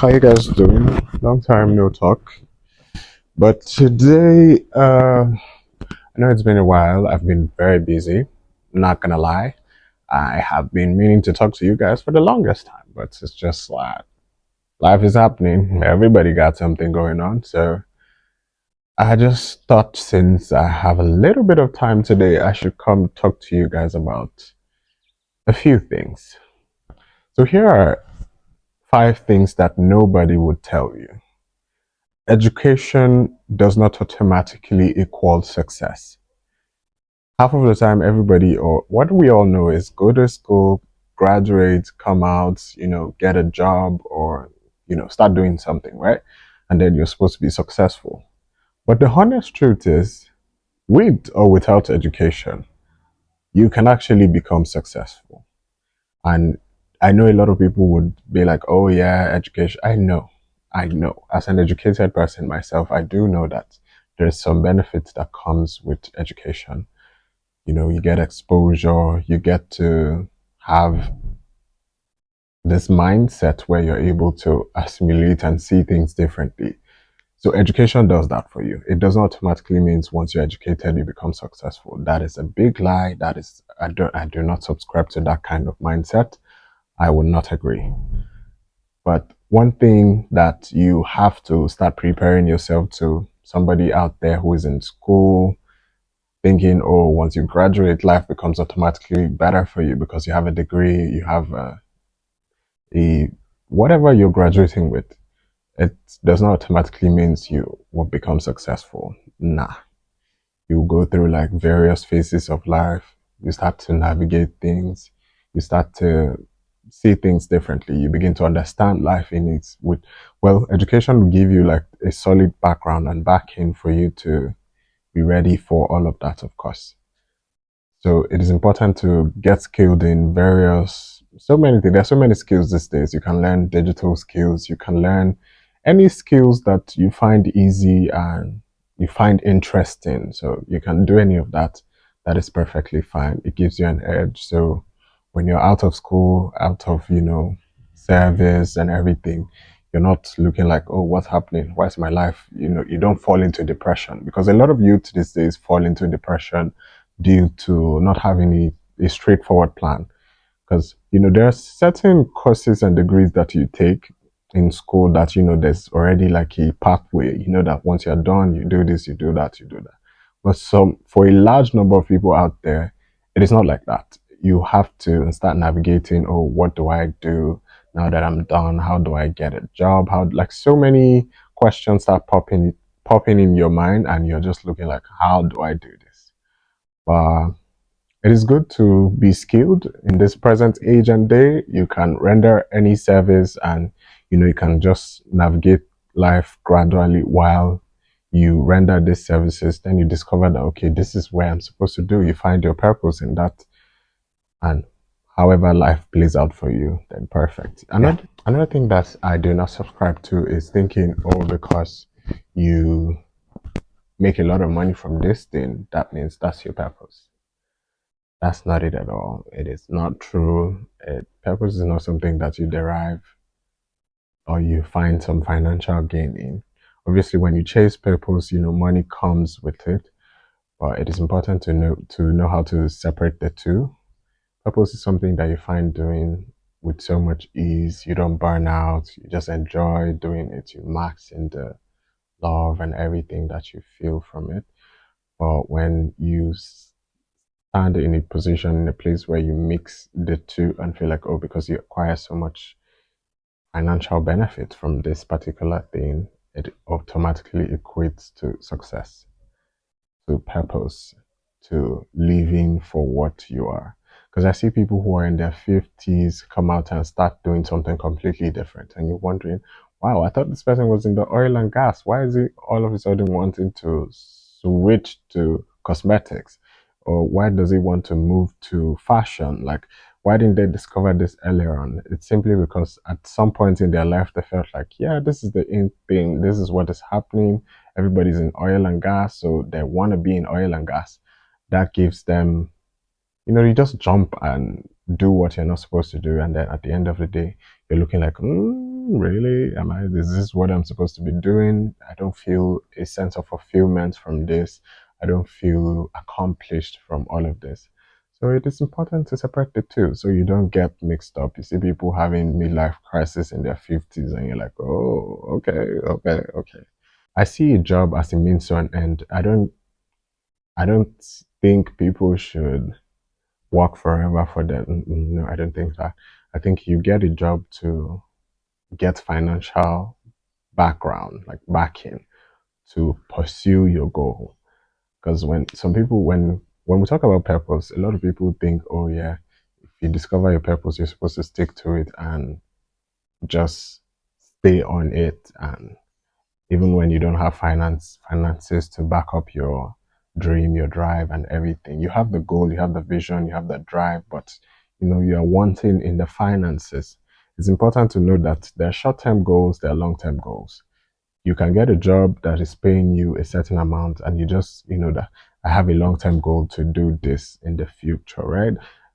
How you guys doing? Long time no talk. But today, I know it's been a while. I've been very busy. Not gonna lie. I have been meaning to talk to you guys for the longest time, but it's just like life is happening. Everybody got something going on. So I just thought since I have a little bit of time today, I should come talk to you guys about a few things. So here are five things that nobody would tell you. Education does not automatically equal success. Half of the time, everybody, or what we all know, is go to school, graduate, come out, get a job, or, start doing something, right? And then you're supposed to be successful. But the honest truth is, with or without education, you can actually become successful. And I know a lot of people would be like, oh, yeah, education. I know. As an educated person myself, I do know that there's some benefits that comes with education. You get exposure, you get to have this mindset where you're able to assimilate and see things differently. So education does that for you. It does not automatically mean once you're educated, you become successful. That is a big lie. I do not subscribe to that kind of mindset. I would not agree. But one thing that you have to start preparing yourself to, somebody out there who is in school thinking, oh, once you graduate, life becomes automatically better for you because you have a degree, you have a whatever you're graduating with, it does not automatically means you will become successful. Nah. You go through like various phases of life. You start to navigate things. You start to see things differently. You begin to understand life in its with education will give you like a solid background and backing for you to be ready for all of that, of course. So it is important to get skilled in so many things. There's so many skills these days. You can learn digital skills. You can learn any skills that you find easy and you find interesting. So you can do any of that. That is perfectly fine. It gives you an edge. So when you're out of school, out of, service and everything, you're not looking like, oh, what's happening? Why is my life? You don't fall into depression because a lot of youth these days fall into depression due to not having a straightforward plan. Because, there are certain courses and degrees that you take in school that, there's already like a pathway, that once you're done, you do this, you do that, you do that. But for a large number of people out there, it is not like that. You have to start navigating, oh, what do I do now that I'm done? How do I get a job? Like so many questions start popping in your mind and you're just looking like, how do I do this? But it is good to be skilled in this present age and day. You can render any service and you can just navigate life gradually while you render these services. Then you discover that okay, this is where I'm supposed to do. You find your purpose in that, and however life plays out for you, then perfect. Another thing that I do not subscribe to is thinking, oh, because you make a lot of money from this thing, that means that's your purpose. That's not it at all. It is not true. Purpose is not something that you derive or you find some financial gain in. Obviously, when you chase purpose, money comes with it. But it is important to know how to separate the two. Purpose is something that you find doing with so much ease. You don't burn out. You just enjoy doing it. You max in the love and everything that you feel from it. But when you stand in a position, in a place where you mix the two and feel like, oh, because you acquire so much financial benefit from this particular thing, it automatically equates to success, to purpose, to living for what you are. Because I see people who are in their 50s come out and start doing something completely different. And you're wondering, wow, I thought this person was in the oil and gas. Why is he all of a sudden wanting to switch to cosmetics? Or why does he want to move to fashion? Like, why didn't they discover this earlier on? It's simply because at some point in their life, they felt like, yeah, this is the in thing. This is what is happening. Everybody's in oil and gas, so they want to be in oil and gas. That gives them, you just jump and do what you're not supposed to do. And then at the end of the day, you're looking like, really? Am I, is this what I'm supposed to be doing? I don't feel a sense of fulfillment from this. I don't feel accomplished from all of this. So it is important to separate the two so you don't get mixed up. You see people having midlife crisis in their 50s and you're like, oh, okay, okay, okay. I see a job as a means to an end. I don't think people should work forever for them. No, I don't think that. I think you get a job to get financial background, like backing, to pursue your goal. Because when some people, when we talk about purpose, a lot of people think, oh yeah, if you discover your purpose, you're supposed to stick to it and just stay on it. And even when you don't have finances to back up your dream, your drive, and everything, you have the goal, you have the vision, you have the drive, but you are wanting in the finances. It's important to know that there are short-term goals, there are long-term goals. You can get a job that is paying you a certain amount and you just that I have a long-term goal to do this in the future, right?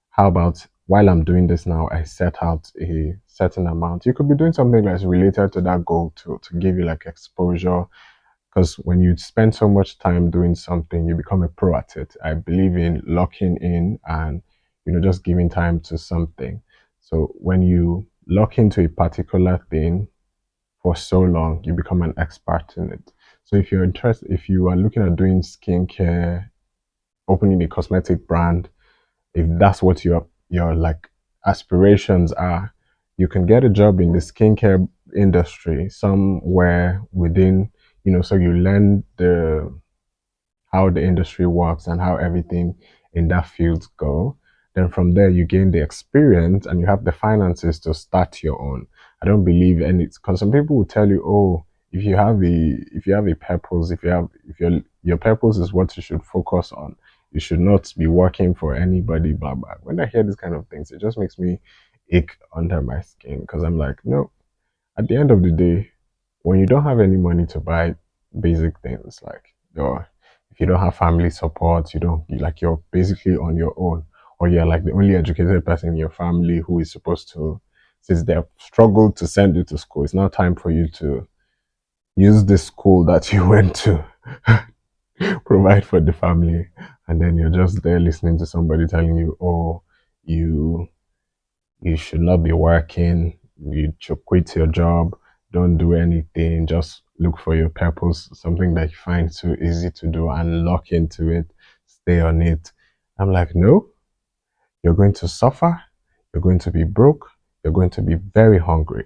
How about while I'm doing this now, I set out a certain amount. You could be doing something that's related to that goal to give you like exposure, because when you spend so much time doing something, you become a pro at it. I believe in locking in and just giving time to something. So when you lock into a particular thing for so long, you become an expert in it. So if you are looking at doing skincare, opening a cosmetic brand, if that's what your like aspirations are, you can get a job in the skincare industry somewhere within, so you learn the how the industry works and how everything in that field go. Then from there you gain the experience and you have the finances to start your own. I don't believe any because some people will tell you, oh, if you have a purpose, if your purpose is what you should focus on, you should not be working for anybody, blah blah. When I hear these kind of things, it just makes me ache under my skin because I'm like, no, at the end of the day, when you don't have any money to buy basic things like your if you don't have family support, like you're basically on your own, or you're like the only educated person in your family who is supposed to, since they've struggled to send you to school, it's now time for you to use the school that you went to provide for the family, and then you're just there listening to somebody telling you, oh, you you should not be working. You should quit your job. Don't do anything. Just look for your purpose, something that you find too easy to do and lock into it. Stay on it. I'm like, no, you're going to suffer. You're going to be broke. You're going to be very hungry.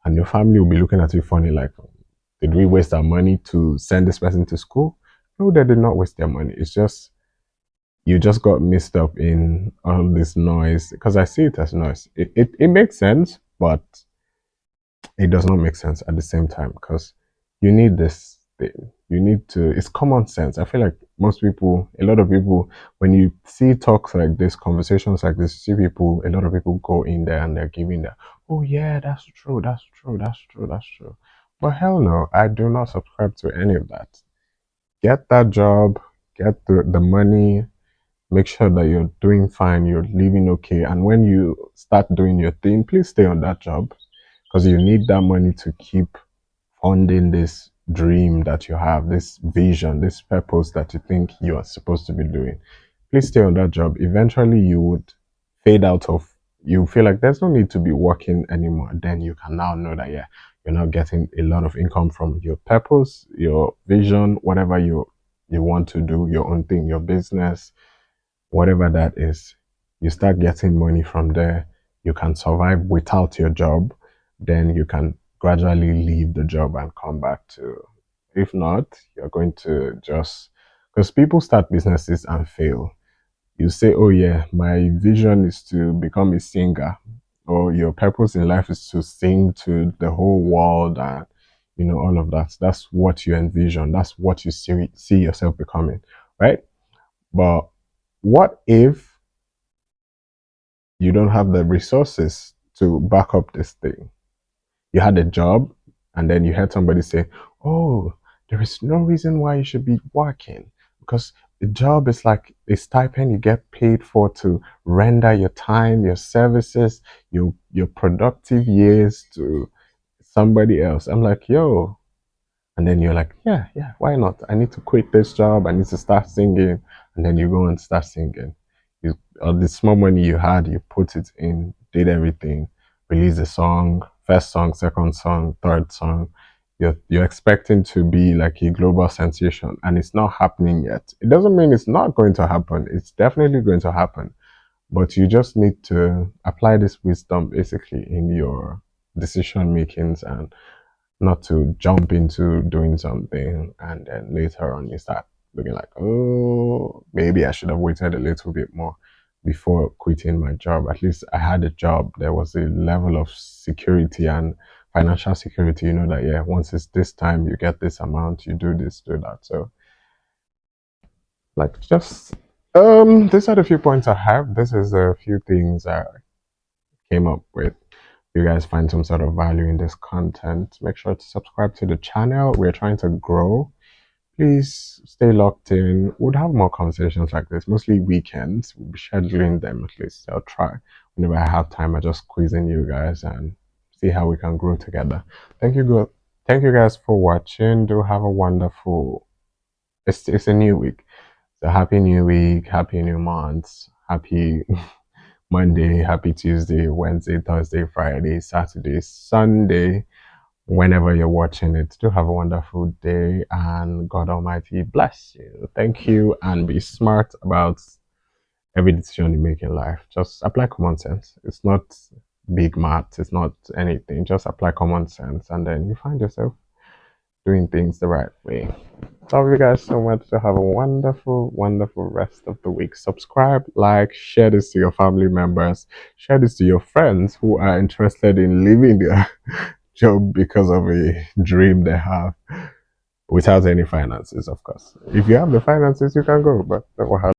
And your family will be looking at you funny like, did we waste our money to send this person to school? No, they did not waste their money. It's just you just got mixed up in all this noise because I see it as noise. It makes sense, but it does not make sense at the same time because you need this thing. You need to, it's common sense. I feel like most people, a lot of people, when you see talks like this, conversations like this, you see people, a lot of people go in there and they're giving that, oh yeah, that's true, that's true, that's true, that's true. But hell no, I do not subscribe to any of that. Get that job, get the money, make sure that you're doing fine, you're living okay. And when you start doing your thing, please stay on that job because you need that money to keep funding this dream that you have, this vision, this purpose that you think you are supposed to be doing. Please stay on that job. Eventually, you would fade out of, you feel like there's no need to be working anymore. Then you can now know that, yeah, you're now getting a lot of income from your purpose, your vision, whatever you want to do, your own thing, your business, whatever that is, you start getting money from there. You can survive without your job. Then you can gradually leave the job and come back to. If not, you're going to just, because people start businesses and fail. You say, oh yeah, my vision is to become a singer, or your purpose in life is to sing to the whole world and all of that. That's what you envision. That's what you see yourself becoming, right? But what if you don't have the resources to back up this thing? You had a job and then you heard somebody say, oh, there is no reason why you should be working because the job is like a stipend you get paid for to render your time, your services, your productive years to somebody else. I'm like, yo. And then you're like, yeah, yeah, why not? I need to quit this job. I need to start singing. And then you go and start singing. You, all the small money you had, you put it in, did everything, release a song, first song, second song, third song. You're expecting to be like a global sensation, and it's not happening yet. It doesn't mean it's not going to happen. It's definitely going to happen. But you just need to apply this wisdom basically in your decision makings and not to jump into doing something and then later on you start looking like, oh, maybe I should have waited a little bit more before quitting my job. At least I had a job. There was a level of security and financial security, that, yeah, once it's this time, you get this amount, you do this, do that. So, like, just, these are the few points I have. This is a few things I came up with. You guys find some sort of value in this content, make sure to subscribe to the channel. We're trying to grow. Please stay locked in. We'll have more conversations like this, mostly weekends. We'll be scheduling them at least. I'll try. Whenever I have time, I just squeeze in you guys and see how we can grow together. Thank you guys for watching. Do have a wonderful, it's a new week. So happy new week, happy new month, happy Monday, happy Tuesday, Wednesday, Thursday, Friday, Saturday, Sunday, whenever you're watching it. Do have a wonderful day and God Almighty bless you. Thank you and be smart about every decision you make in life. Just apply common sense. It's not big math, it's not anything. Just apply common sense and then you find yourself doing things the right way. Love you guys so much. To have a wonderful, wonderful rest of the week. Subscribe, like, share this to your family members, share this to your friends who are interested in leaving their job because of a dream they have without any finances, of course. If you have the finances, you can go, but